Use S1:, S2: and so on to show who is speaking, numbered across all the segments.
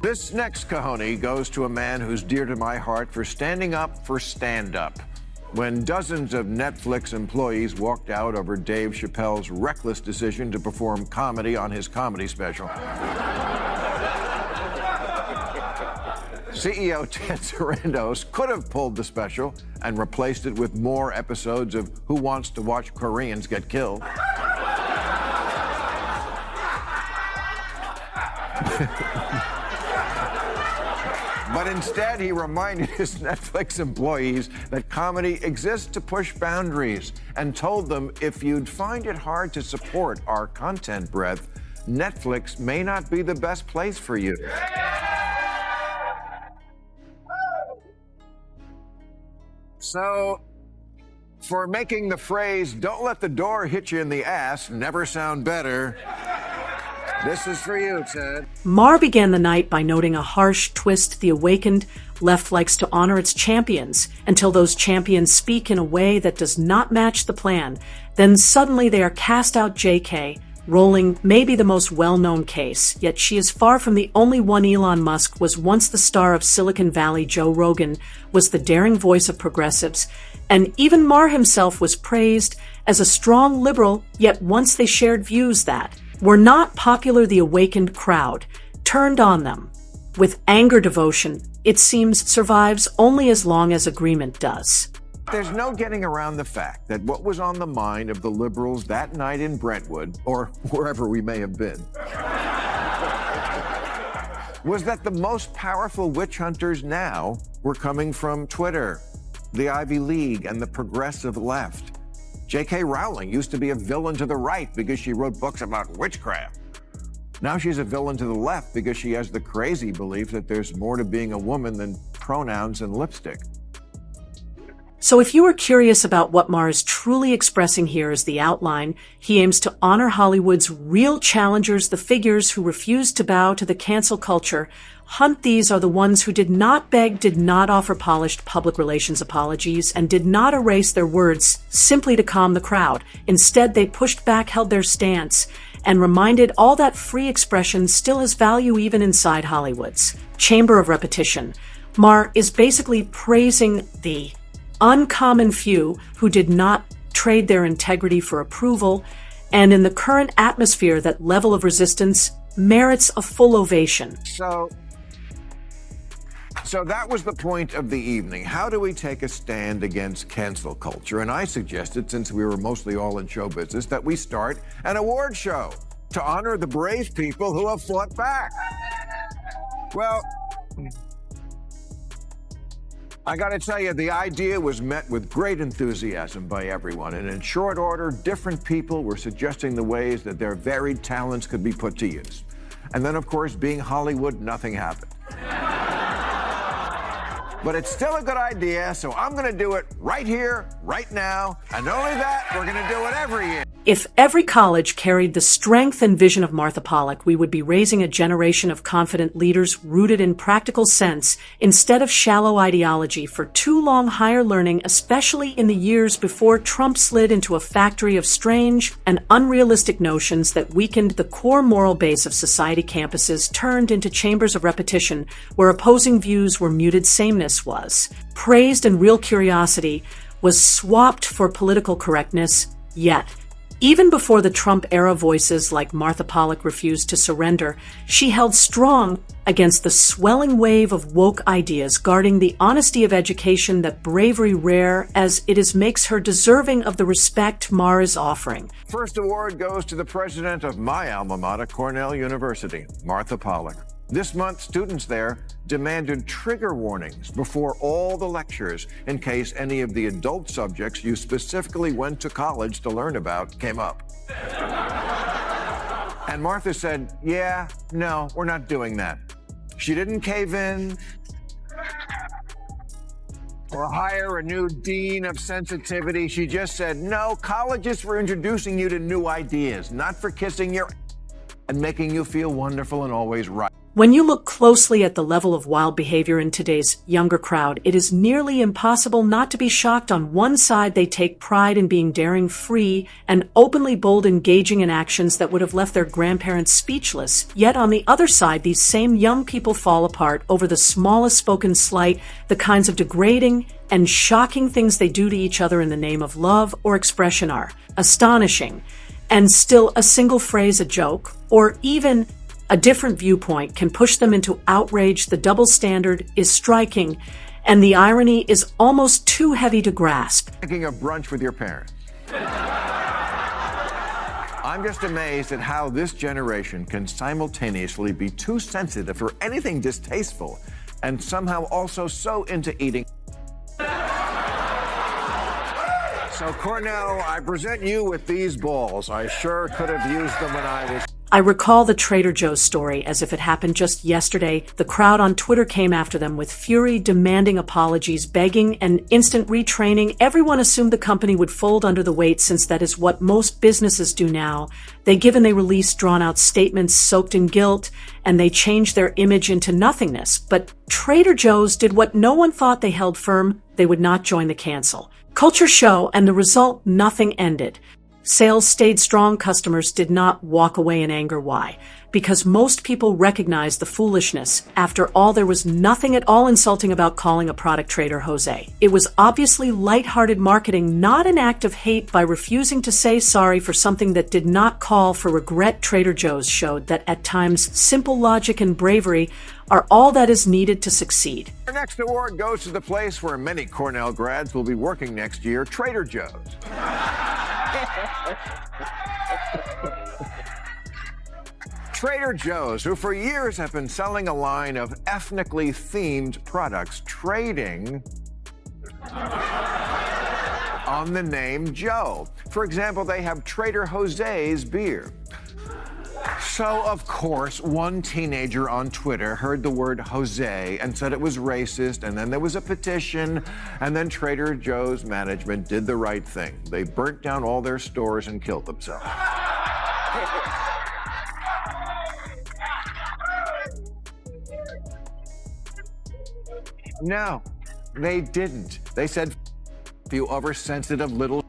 S1: This next cojones goes to a man who's dear to my heart for standing up for stand-up. When dozens of Netflix employees walked out over Dave Chappelle's reckless decision to perform comedy on his comedy special, CEO Ted Sarandos could have pulled the special and replaced it with more episodes of Who Wants to Watch Koreans Get Killed. But instead, he reminded his Netflix employees that comedy exists to push boundaries and told them if you'd find it hard to support our content breadth, Netflix may not be the best place for you. So, for making the phrase, "Don't let the door hit you in the ass," never sound better, this is for you, Ted.
S2: Maher began the night by noting a harsh twist the awakened left likes to honor its champions until those champions speak in a way that does not match the plan. Then suddenly they are cast out. JK, Rowling may be the most well-known case, yet she is far from the only one. Elon Musk was once the star of Silicon Valley. Joe Rogan was the daring voice of progressives. And even Maher himself was praised as a strong liberal, yet once they shared views that were not popular, the awakened crowd turned on them. With anger, devotion, it seems, survives only as long as agreement does.
S1: There's no getting around the fact that what was on the mind of the liberals that night in Brentwood, or wherever we may have been, was that the most powerful witch hunters now were coming from Twitter, the Ivy League, and the progressive left. J.K. Rowling used to be a villain to the right because she wrote books about witchcraft. Now she's a villain to the left because she has the crazy belief that there's more to being a woman than pronouns and lipstick.
S2: So if you are curious about what Maher is truly expressing here is the outline, he aims to honor Hollywood's real challengers, the figures who refuse to bow to the cancel culture. These are the ones who did not beg, did not offer polished public relations apologies, and did not erase their words simply to calm the crowd. Instead, they pushed back, held their stance, and reminded all that free expression still has value even inside Hollywood's chamber of repetition. Maher is basically praising the uncommon few who did not trade their integrity for approval, and in the current atmosphere, that level of resistance merits a full ovation.
S1: So that was the point of the evening. How do we take a stand against cancel culture? And I suggested, since we were mostly all in show business, that we start an award show to honor the brave people who have fought back. Well, I got to tell you, the idea was met with great enthusiasm by everyone. And in short order, different people were suggesting the ways that their varied talents could be put to use. And then, of course, being Hollywood, nothing happened. But it's still a good idea, so I'm going to do it right here, right now. And not only that, we're going to do it every year.
S2: If every college carried the strength and vision of Martha Pollack, we would be raising a generation of confident leaders rooted in practical sense instead of shallow ideology. For too long, higher learning, especially in the years before Trump slid into a factory of strange and unrealistic notions that weakened the core moral base of society. Campuses turned into chambers of repetition where opposing views were muted. Sameness was praised and real curiosity was swapped for political correctness. Yet, even before the Trump era, voices like Martha Pollack refused to surrender. She held strong against the swelling wave of woke ideas, guarding the honesty of education. That bravery, rare as it is, makes her deserving of the respect Maher is offering.
S1: First award goes to the president of my alma mater, Cornell University, Martha Pollack. This month, students there demanded trigger warnings before all the lectures in case any of the adult subjects you specifically went to college to learn about came up. And Martha said, yeah, no, we're not doing that. She didn't cave in or hire a new dean of sensitivity. She just said, no, college is for introducing you to new ideas, not for kissing your and making you feel wonderful and always right.
S2: When you look closely at the level of wild behavior in today's younger crowd, it is nearly impossible not to be shocked. On one side, they take pride in being daring, free, and openly bold, engaging in actions that would have left their grandparents speechless. Yet on the other side, these same young people fall apart over the smallest spoken slight, the kinds of degrading and shocking things they do to each other in the name of love or expression are astonishing. And still, a single phrase, a joke, or even a different viewpoint can push them into outrage. The double standard is striking, and the irony is almost too heavy to grasp.
S1: Taking a brunch with your parents. I'm just amazed at how this generation can simultaneously be too sensitive for anything distasteful and somehow also so into eating. So, Cornell, I present you with these balls. I sure could have used them when I was...
S2: I recall the Trader Joe's story as if it happened just yesterday. The crowd on Twitter came after them with fury, demanding apologies, begging, and instant retraining. Everyone assumed the company would fold under the weight, since that is what most businesses do now. They released drawn-out statements soaked in guilt, and they changed their image into nothingness. But Trader Joe's did what no one thought. They held firm. They would not join the cancel culture show, and the result, nothing ended. Sales stayed strong. Customers did not walk away in anger. Why? Because most people recognized the foolishness. After all, there was nothing at all insulting about calling a product Trader Jose. It was obviously lighthearted marketing, not an act of hate. By refusing to say sorry for something that did not call for regret, Trader Joe's showed that at times simple logic and bravery are all that is needed to succeed.
S1: Our next award goes to the place where many Cornell grads will be working next year, Trader Joe's. Trader Joe's, who for years have been selling a line of ethnically themed products, trading on the name Joe. For example, they have Trader Jose's beer. So, of course, one teenager on Twitter heard the word Jose and said it was racist, and then there was a petition, and then Trader Joe's management did the right thing. They burnt down all their stores and killed themselves. No, they didn't. They said, you oversensitive little...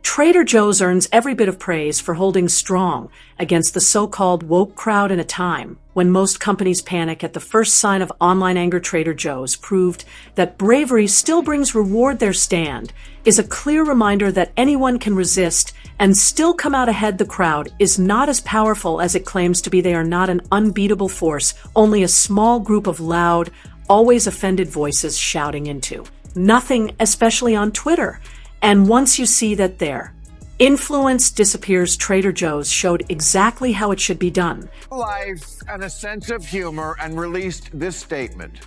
S2: Trader Joe's earns every bit of praise for holding strong against the so-called woke crowd in a time when most companies panic at the first sign of online anger. Trader Joe's proved that bravery still brings reward. Their stand is a clear reminder that anyone can resist and still come out ahead. The crowd is not as powerful as it claims to be. They are not an unbeatable force, only a small group of loud, always offended voices shouting into nothing, especially on Twitter. And once you see that their influence disappears, Trader Joe's showed exactly how it should be done.
S1: Life and a sense of humor, and released this statement.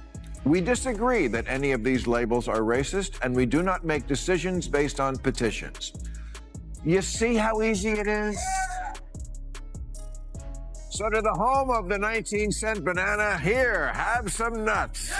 S1: We disagree that any of these labels are racist, and we do not make decisions based on petitions. You see how easy it is? So to the home of the 19-cent banana, here, have some nuts.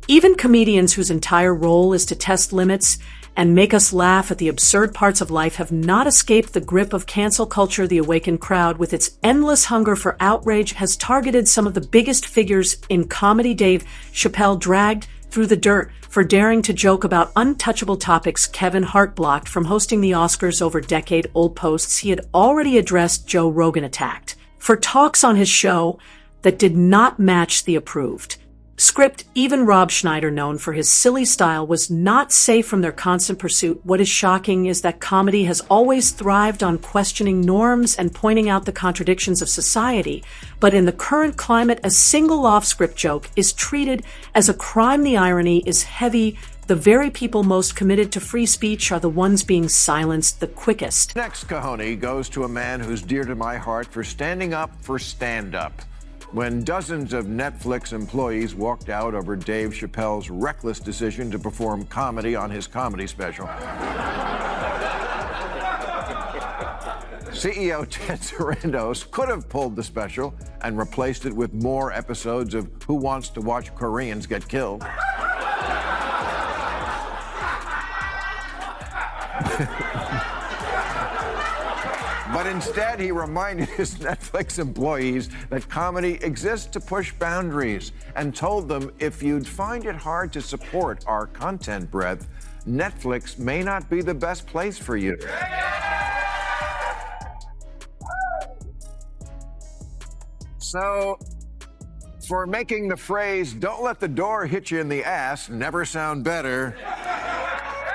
S2: Even comedians whose entire role is to test limits and make us laugh at the absurd parts of life have not escaped the grip of cancel culture. The awakened crowd, with its endless hunger for outrage, has targeted some of the biggest figures in comedy. Dave Chappelle dragged through the dirt for daring to joke about untouchable topics. Kevin Hart blocked from hosting the Oscars over decade-old posts he had already addressed. Joe Rogan attacked for talks on his show that did not match the approved script. Even Rob Schneider, known for his silly style, was not safe from their constant pursuit. What is shocking is that comedy has always thrived on questioning norms and pointing out the contradictions of society. But in the current climate, a single off-script joke is treated as a crime. The irony is heavy. The very people most committed to free speech are the ones being silenced the quickest.
S1: Next cojones goes to a man who's dear to my heart for standing up for stand-up. When dozens of Netflix employees walked out over Dave Chappelle's reckless decision to perform comedy on his comedy special. CEO Ted Sarandos could have pulled the special and replaced it with more episodes of Who Wants to Watch Koreans Get Killed? But instead, he reminded his Netflix employees that comedy exists to push boundaries and told them if you'd find it hard to support our content breadth, Netflix may not be the best place for you. So, for making the phrase, "don't let the door hit you in the ass," never sound better,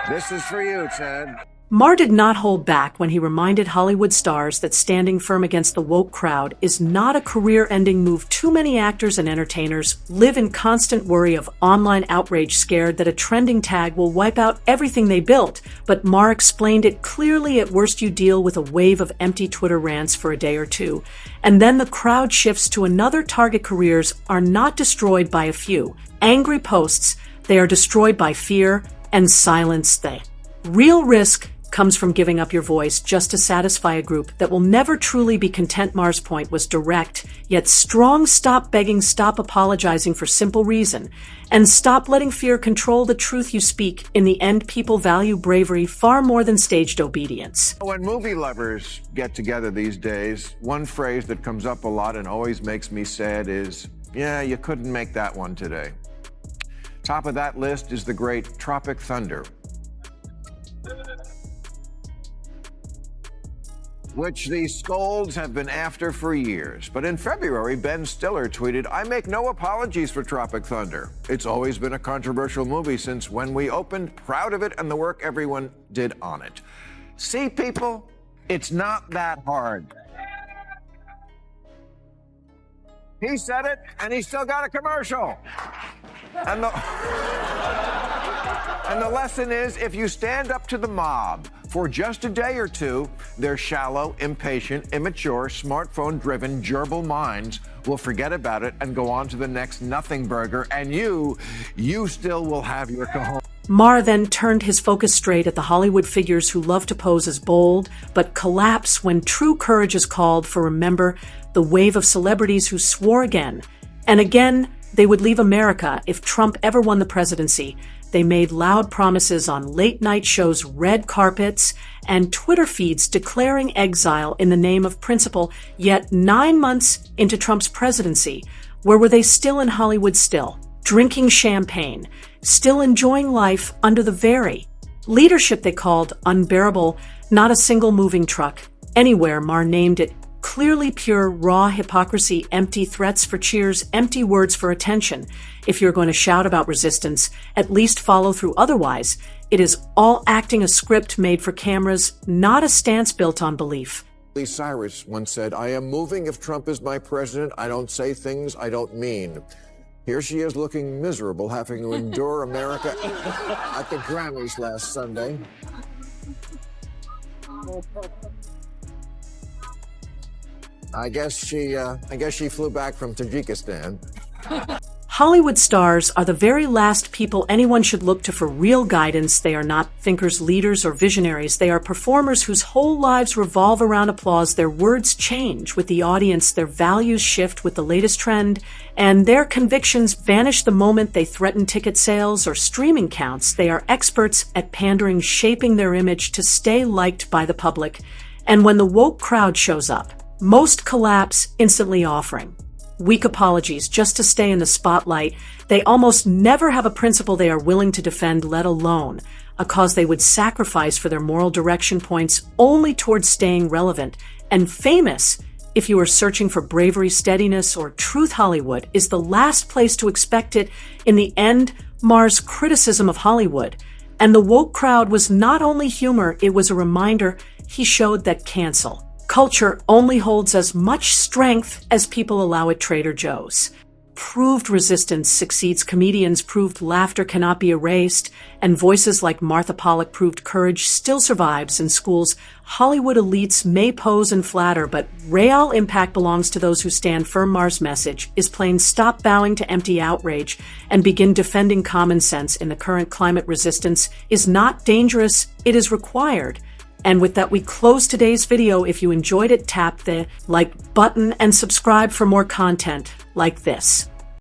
S1: this is for you, Ted.
S2: Maher did not hold back when he reminded Hollywood stars that standing firm against the woke crowd is not a career-ending move. Too many actors and entertainers live in constant worry of online outrage, scared that a trending tag will wipe out everything they built. But Maher explained it clearly: at worst you deal with a wave of empty Twitter rants for a day or two, and then the crowd shifts to another target. Careers are not destroyed by a few angry posts, they are destroyed by fear and silence. The real risk comes from giving up your voice just to satisfy a group that will never truly be content. Maher's point was direct, yet strong. Stop begging, stop apologizing for simple reason, and stop letting fear control the truth you speak. In the end, people value bravery far more than staged obedience.
S1: When movie lovers get together these days, one phrase that comes up a lot and always makes me sad is, "Yeah, you couldn't make that one today." Top of that list is the great Tropic Thunder, which the scolds have been after for years. But in February, Ben Stiller tweeted, "I make no apologies for Tropic Thunder. It's always been a controversial movie since when we opened, proud of it and the work everyone did on it." See, people, it's not that hard. He said it, and he still got a commercial. And the lesson is, if you stand up to the mob for just a day or two, their shallow, impatient, immature, smartphone-driven, gerbil minds will forget about it and go on to the next nothing burger, and you still will have your cojones.
S2: Maher then turned his focus straight at the Hollywood figures who love to pose as bold, but collapse when true courage is called for. Remember the wave of celebrities who swore again and again they would leave America if Trump ever won the presidency. They made loud promises on late-night shows, red carpets, and Twitter feeds declaring exile in the name of principle. Yet 9 months into Trump's presidency, where were they? Still in Hollywood, still drinking champagne, still enjoying life under the very leadership they called unbearable. Not a single moving truck anywhere. Maher named it clearly pure, raw hypocrisy, empty threats for cheers, empty words for attention. If you're going to shout about resistance, at least follow through. Otherwise, it is all acting, a script made for cameras, not a stance built on belief.
S1: Lee Cyrus once said, "I am moving if Trump is my president. I don't say things I don't mean." Here she is looking miserable, having to endure America at the Grammys last Sunday. I guess she flew back from Tajikistan.
S2: Hollywood stars are the very last people anyone should look to for real guidance. They are not thinkers, leaders, or visionaries. They are performers whose whole lives revolve around applause. Their words change with the audience, their values shift with the latest trend, and their convictions vanish the moment they threaten ticket sales or streaming counts. They are experts at pandering, shaping their image to stay liked by the public. And when the woke crowd shows up, most collapse, instantly offering weak apologies just to stay in the spotlight. They almost never have a principle they are willing to defend, let alone a cause they would sacrifice for their moral direction. Points only towards staying relevant and famous. If you are searching for bravery, steadiness, or truth, Hollywood is the last place to expect it. In the end, Maher's criticism of Hollywood and the woke crowd was not only humor, it was a reminder. He showed that cancel culture only holds as much strength as people allow it. Trader Joe's proved resistance succeeds. Comedians proved laughter cannot be erased, and voices like Martha Pollock proved courage still survives. In schools, Hollywood elites may pose and flatter, but real impact belongs to those who stand firm. Maher's message is plain: stop bowing to empty outrage and begin defending common sense. In the current climate, resistance is not dangerous, it is required. And with that, we close today's video. If you enjoyed it, tap the like button and subscribe for more content like this.